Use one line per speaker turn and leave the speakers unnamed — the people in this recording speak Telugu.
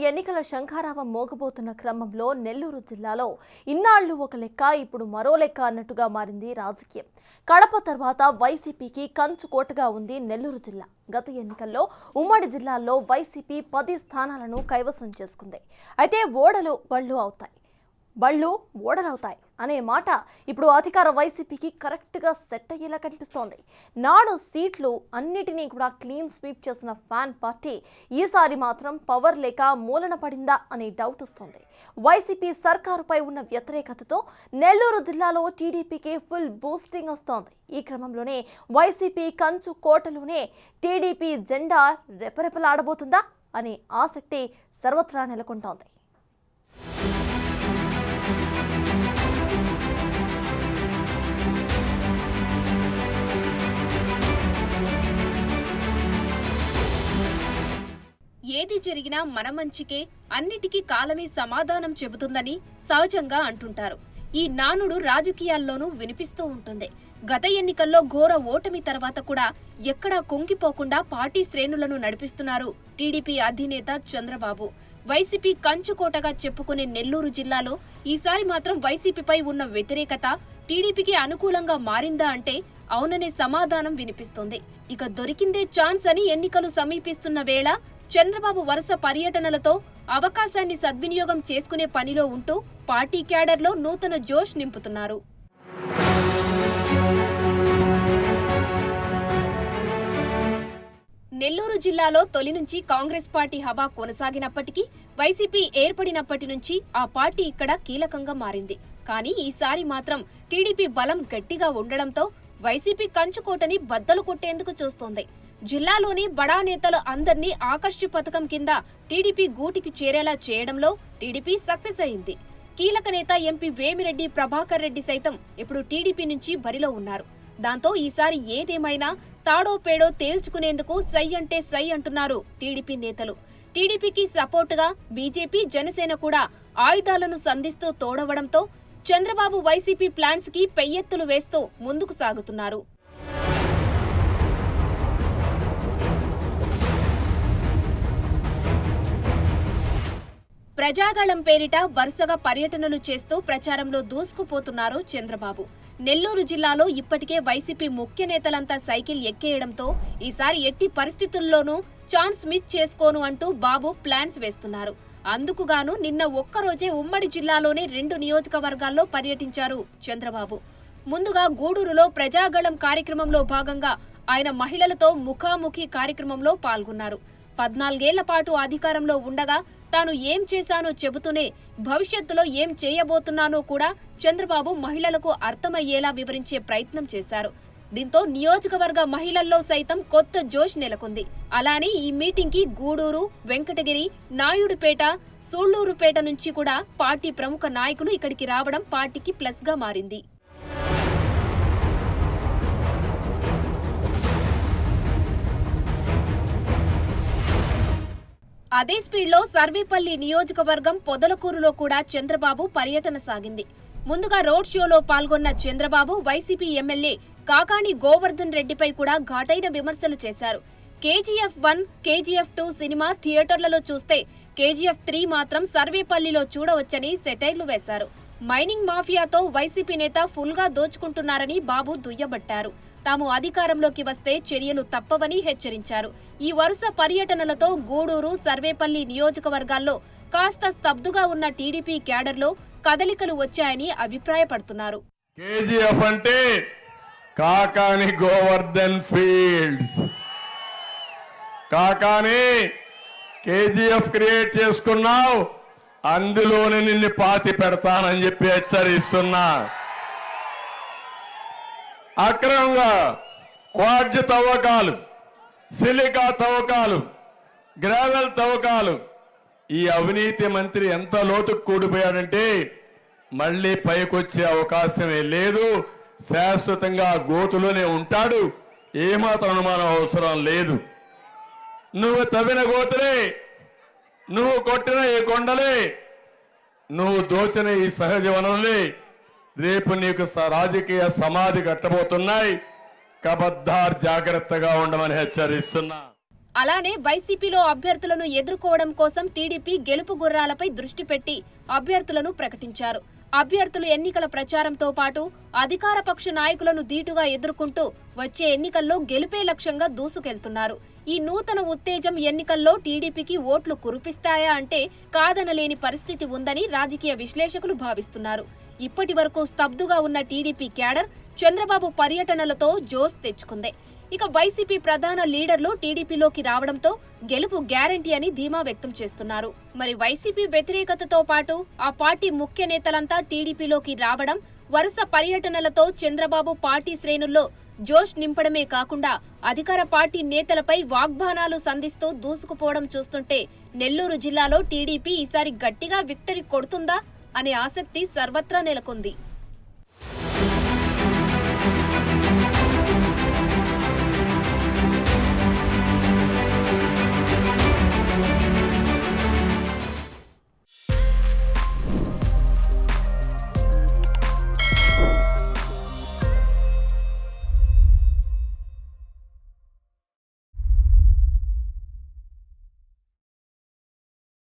ఎన్నికల శంఖారావం మోగబోతున్న క్రమంలో నెల్లూరు జిల్లాలో ఇన్నాళ్లు ఒక లెక్క ఇప్పుడు మరో లెక్క అన్నట్టుగా మారింది రాజకీయం. కడప తర్వాత వైసీపీకి కంచుకోటగా ఉంది నెల్లూరు జిల్లా. గత ఎన్నికల్లో ఉమ్మడి జిల్లాల్లో వైసీపీ 10 స్థానాలను కైవసం చేసుకుంది. అయితే బళ్ళు ఓడలవుతాయి అనే మాట ఇప్పుడు అధికార వైసీపీకి కరెక్ట్గా సెట్ అయ్యేలా కనిపిస్తోంది. నాడు సీట్లు అన్నిటినీ కూడా క్లీన్ స్వీప్ చేసిన ఫ్యాన్ పార్టీ ఈసారి మాత్రం పవర్ లేక మూలన పడిందా అనే డౌట్ వస్తోంది. వైసీపీ సర్కారుపై ఉన్న వ్యతిరేకతతో నెల్లూరు జిల్లాలో టీడీపీకి ఫుల్ బూస్టింగ్ వస్తోంది. ఈ క్రమంలోనే వైసీపీ కంచు కోటలోనే టీడీపీ జెండా రెపరెపలాడబోతుందా అనే ఆసక్తి సర్వత్రా నెలకొంటోంది.
ఏది జరిగినా మన మంచికే, అన్నిటికీ కాలమే సమాధానం చెబుతుందని సహజంగా అంటుంటారు. ఈ నానుడు రాజకీయాల్లోనూ వినిపిస్తూ ఉంటుంది. గత ఎన్నికల్లో ఘోర ఓటమి తర్వాత కూడా ఎక్కడా కుంగిపోకుండా పార్టీ శ్రేణులను నడిపిస్తున్నారు టీడీపీ అధినేత చంద్రబాబు. వైసీపీ కంచుకోటగా చెప్పుకునే నెల్లూరు జిల్లాలో ఈసారి మాత్రం వైసీపీపై ఉన్న వ్యతిరేకత టీడీపీకి అనుకూలంగా మారిందా అంటే అవుననే సమాధానం వినిపిస్తోంది. ఇక దొరికిందే ఛాన్స్ అని ఎన్నికలు సమీపిస్తున్న వేళ చంద్రబాబు వరుస పర్యటనలతో అవకాశాన్ని సద్వినియోగం చేసుకునే పనిలో ఉంటూ పార్టీ క్యాడర్లో నూతన జోష్ నింపుతున్నారు. నెల్లూరు జిల్లాలో తొలి నుంచి కాంగ్రెస్ పార్టీ హవా కొనసాగినప్పటికీ వైసీపీ ఏర్పడినప్పటి నుంచి ఆ పార్టీ ఇక్కడ కీలకంగా మారింది. కానీ ఈసారి మాత్రం టీడీపీ బలం గట్టిగా ఉండడంతో వైసీపీ కంచుకోటని బద్దలు కొట్టేందుకు చూస్తోంది. జిల్లాలోని బడా నేతలు అందర్నీ ఆకర్షి పథకం కింద టీడీపీ గూటికి చేరేలా చేయడంలో టీడీపీ సక్సెస్ అయింది. కీలక నేత ఎంపీ వేమిరెడ్డి ప్రభాకర్ రెడ్డి సైతం ఇప్పుడు టీడీపీ నుంచి బరిలో ఉన్నారు. దాంతో ఈసారి ఏదేమైనా తాడో పేడో తేల్చుకునేందుకు సై అంటే సై అంటున్నారు టీడీపీ నేతలు. టీడీపీకి సపోర్టుగా బీజేపీ, జనసేన కూడా ఆయుధాలను సంధిస్తూ తోడవడంతో చంద్రబాబు వైసీపీ ప్లాన్స్ కి పెయ్యెత్తులు వేస్తూ ముందుకు సాగుతున్నారు. ప్రజాగళం పేరిట వరుసగా పర్యటనలు చేస్తూ ప్రచారంలో దూసుకుపోతున్నారు చంద్రబాబు. నెల్లూరు జిల్లాలో ఇప్పటికే వైసీపీ ముఖ్య నేతలంతా సైకిల్ ఎక్కేయడంతో ఈసారి ఎట్టి పరిస్థితుల్లోనూ ఛాన్స్ మిస్ చేసుకోను అంటూ బాబు ప్లాన్స్ వేస్తున్నారు. అందుకుగాను నిన్న ఒక్కరోజే ఉమ్మడి జిల్లాలోనే 2 నియోజకవర్గాల్లో పర్యటించారు చంద్రబాబు. ముందుగా గూడూరులో ప్రజాగళం కార్యక్రమంలో భాగంగా ఆయన మహిళలతో ముఖాముఖి కార్యక్రమంలో పాల్గొన్నారు. 14 ఏళ్ల పాటు అధికారంలో ఉండగా తాను ఏం చేశానో చెబుతూనే భవిష్యత్తులో ఏం చేయబోతున్నానో కూడా చంద్రబాబు మహిళలకు అర్థమయ్యేలా వివరించే ప్రయత్నం చేశారు. దీంతో నియోజకవర్గ మహిళల్లో సైతం కొత్త జోష్ నెలకొంది. అలానే ఈ మీటింగ్ కి గూడూరు, వెంకటగిరి, నాయుడుపేట, సూళ్లూరుపేట నుంచి కూడా పార్టీ ప్రముఖ నాయకులు ఇక్కడికి రావడం పార్టీకి ప్లస్ గా మారింది. అదే స్పీడ్లో సర్వేపల్లి నియోజకవర్గం పొదలకూరులో కూడా చంద్రబాబు పర్యటన సాగింది. ముందుగా రోడ్ షోలో పాల్గొన్న చంద్రబాబు వైసీపీ ఎమ్మెల్యే కాకాణి గోవర్ధన్ రెడ్డిపై కూడా ఘాటైన విమర్శలు చేశారు. కేజీఎఫ్ 1, కేజీఎఫ్ 2 సినిమా థియేటర్లలో చూస్తే కేజీఎఫ్ 3 మాత్రం సర్వేపల్లిలో చూడవచ్చని సెటైర్లు వేశారు. మైనింగ్ మాఫియాతో వైసీపీ నేత ఫుల్గా దోచుకుంటున్నారని బాబు దుయ్యబట్టారు. తాము అధికారంలోకి వస్తే చర్యలు తప్పవని హెచ్చరించారు. ఈ వరుస పర్యటనలతో గూడూరు, సర్వేపల్లి నియోజకవర్గాల్లో కాస్త స్తబ్దుగా ఉన్న టీడీపీ క్యాడర్లో కదలికలు వచ్చాయని అభిప్రాయపడుతున్నారు.
కేజీఎఫ్ అంటే Kakani Govardhan fields. Kakani KGF create చేసుకున్నావు, అందులోనే నిన్ను పాతి పెడతానని చెప్పి హెచ్చరిస్తున్నా. అక్రమంగా క్వాడ్జ్ తవ్వకాలు, సిలికా తవ్వకాలు, గ్రావెల్ తవ్వకాలు, ఈ అవినీతి మంత్రి ఎంత లోతుకు కూడిపోయాడంటే మళ్లీ పైకొచ్చే అవకాశమే లేదు. శాశ్వతంగా గోతులోనే ఉంటాడు. ఏమాత్రం అనుమానం అవసరం లేదు. నువ్వు తవ్విన గోతులే, నువ్వు కొట్టిన ఈ కొండలే, నువ్వు దోచిన ఈ సహజ వనరులే రేపు నీకు రాజకీయ సమాధి కట్టబోతున్నాయి. కబద్దార్ జాగ్రత్తగా ఉండమని హెచ్చరిస్తున్నా.
అలానే వైసీపీలో అభ్యర్థులను ఎదుర్కోవడం కోసం టీడీపీ గెలుపు గుర్రాలపై దృష్టి పెట్టి అభ్యర్థులను ప్రకటించారు. అభ్యర్థులు ఎన్నికల ప్రచారంతో పాటు అధికార పక్ష నాయకులను ధీటుగా ఎదుర్కొంటూ వచ్చే ఎన్నికల్లో గెలుపే లక్ష్యంగా దూసుకెళ్తున్నారు. ఈ నూతన ఉత్తేజం ఎన్నికల్లో టీడీపీకి ఓట్లు కురిపిస్తాయా అంటే కాదనలేని పరిస్థితి ఉందని రాజకీయ విశ్లేషకులు భావిస్తున్నారు. ఇప్పటి వరకు స్తబ్దుగా ఉన్న టీడీపీ క్యాడర్ చంద్రబాబు పర్యటనలతో జోష్ తెచ్చుకుంది. ఇక వైసీపీ ప్రధాన లీడర్లు టీడీపీలోకి రావడంతో గెలుపు గ్యారంటీ అని ధీమా వ్యక్తం చేస్తున్నారు. మరి వైసీపీ వ్యతిరేకతతో పాటు ఆ పార్టీ ముఖ్య నేతలంతా టీడీపీలోకి రావడం, వరుస పర్యటనలతో చంద్రబాబు పార్టీ శ్రేణుల్లో జోష్ నింపడమే కాకుండా అధికార పార్టీ నేతలపై వాగ్బాణాలు సంధిస్తూ దూసుకుపోవడం చూస్తుంటే నెల్లూరు జిల్లాలో టీడీపీ ఈసారి గట్టిగా విక్టరీ కొడుతుందా అనే ఆసక్తి సర్వత్రా నెలకొంది.